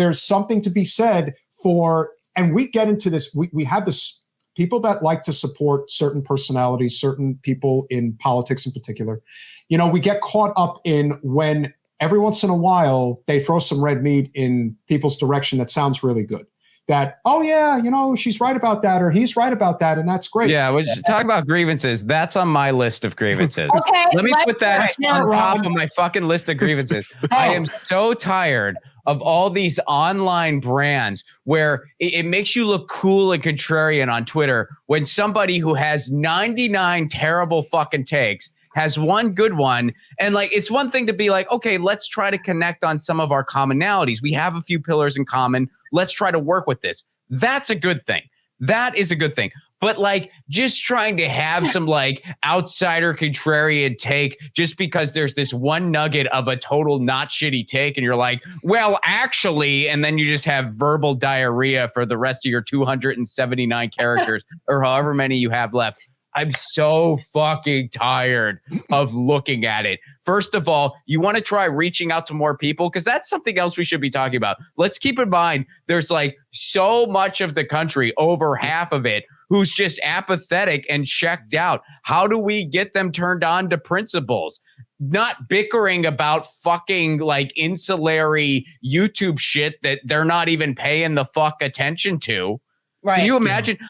there's something to be said for, and we get into this, we have this, people that like to support certain personalities, certain people in politics in particular, we get caught up in when every once in a while they throw some red meat in people's direction that sounds really good. That, oh yeah, she's right about that, or he's right about that, and that's great. Yeah, we should talk about grievances. That's on my list of grievances. Okay, let me put that on top of my fucking list of grievances. I am so tired of all these online brands where it makes you look cool and contrarian on Twitter when somebody who has 99 terrible fucking takes has one good one. And like, it's one thing to be like, okay, let's try to connect on some of our commonalities. We have a few pillars in common. Let's try to work with this. That's a good thing. That is a good thing. But like, just trying to have some like outsider contrarian take just because there's this one nugget of a total not shitty take. And you're like, well, actually, and then you just have verbal diarrhea for the rest of your 279 characters or however many you have left. I'm so fucking tired of looking at it. First of all, you want to try reaching out to more people because that's something else we should be talking about. Let's keep in mind, there's like so much of the country, over half of it, who's just apathetic and checked out. How do we get them turned on to principles? Not bickering about fucking like insulary YouTube shit that they're not even paying the fuck attention to. Right. Can you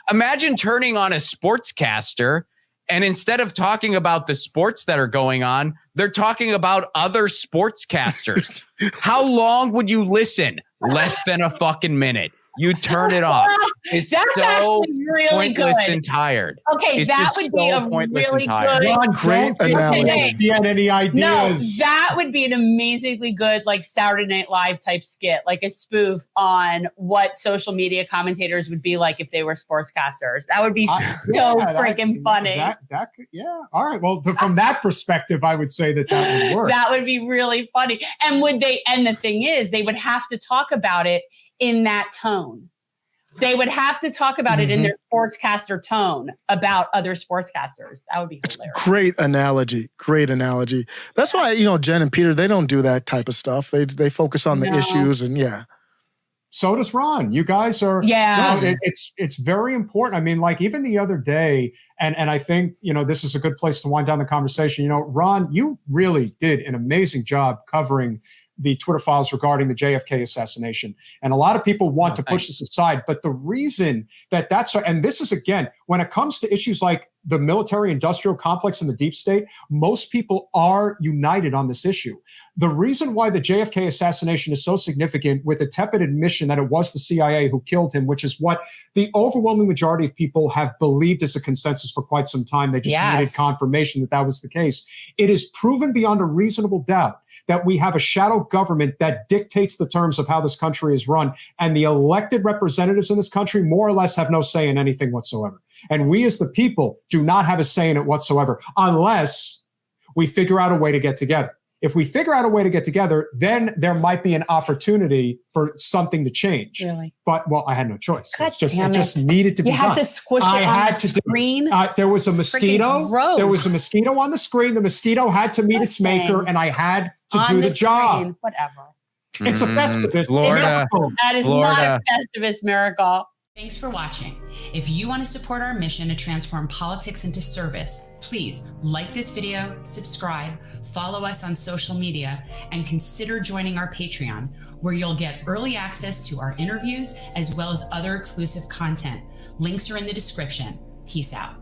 imagine turning on a sportscaster and instead of talking about the sports that are going on, they're talking about other sportscasters. How long would you listen? Less than a fucking minute. You turn it off. It's That's so really pointless good. and tired. Okay, it's that would be a really good. Ron, great analogy. Do you have any ideas? No, that would be an amazingly good, like Saturday Night Live type skit, like a spoof on what social media commentators would be like if they were sportscasters. That would be freaking funny. That could, yeah. All right. Well, from that perspective, I would say that would work. That would be really funny. And the thing is, they would have to talk about it in that tone. They would have to talk about it in their sportscaster tone about other sportscasters. That would be hilarious. Great analogy. That's why, Jen and Peter, they don't do that type of stuff. They focus on the issues and So does Ron. You guys are, it's very important. I mean, like even the other day, and I think, this is a good place to wind down the conversation. Ron, you really did an amazing job covering the Twitter files regarding the JFK assassination. And a lot of people want to push this aside. But the reason and this is, again, when it comes to issues like the military industrial complex and the deep state, most people are united on this issue. The reason why the JFK assassination is so significant, with the tepid admission that it was the CIA who killed him, which is what the overwhelming majority of people have believed as a consensus for quite some time. They just needed confirmation that was the case. It is proven beyond a reasonable doubt that we have a shadow government that dictates the terms of how this country is run. And the elected representatives in this country more or less have no say in anything whatsoever. And we as the people do not have a say in it whatsoever unless we figure out a way to get together. If we figure out a way to get together, then there might be an opportunity for something to change. Really? But, I had no choice. It just needed to be done. You had to squish it on the screen? There was a mosquito. There was a mosquito on the screen. The mosquito had to meet its maker, and I had to do the job. Whatever. It's a festivus. Florida. That is not a festivus miracle. Thanks for watching. If you want to support our mission to transform politics into service, please like this video, subscribe, follow us on social media, and consider joining our Patreon, where you'll get early access to our interviews as well as other exclusive content. Links are in the description. Peace out.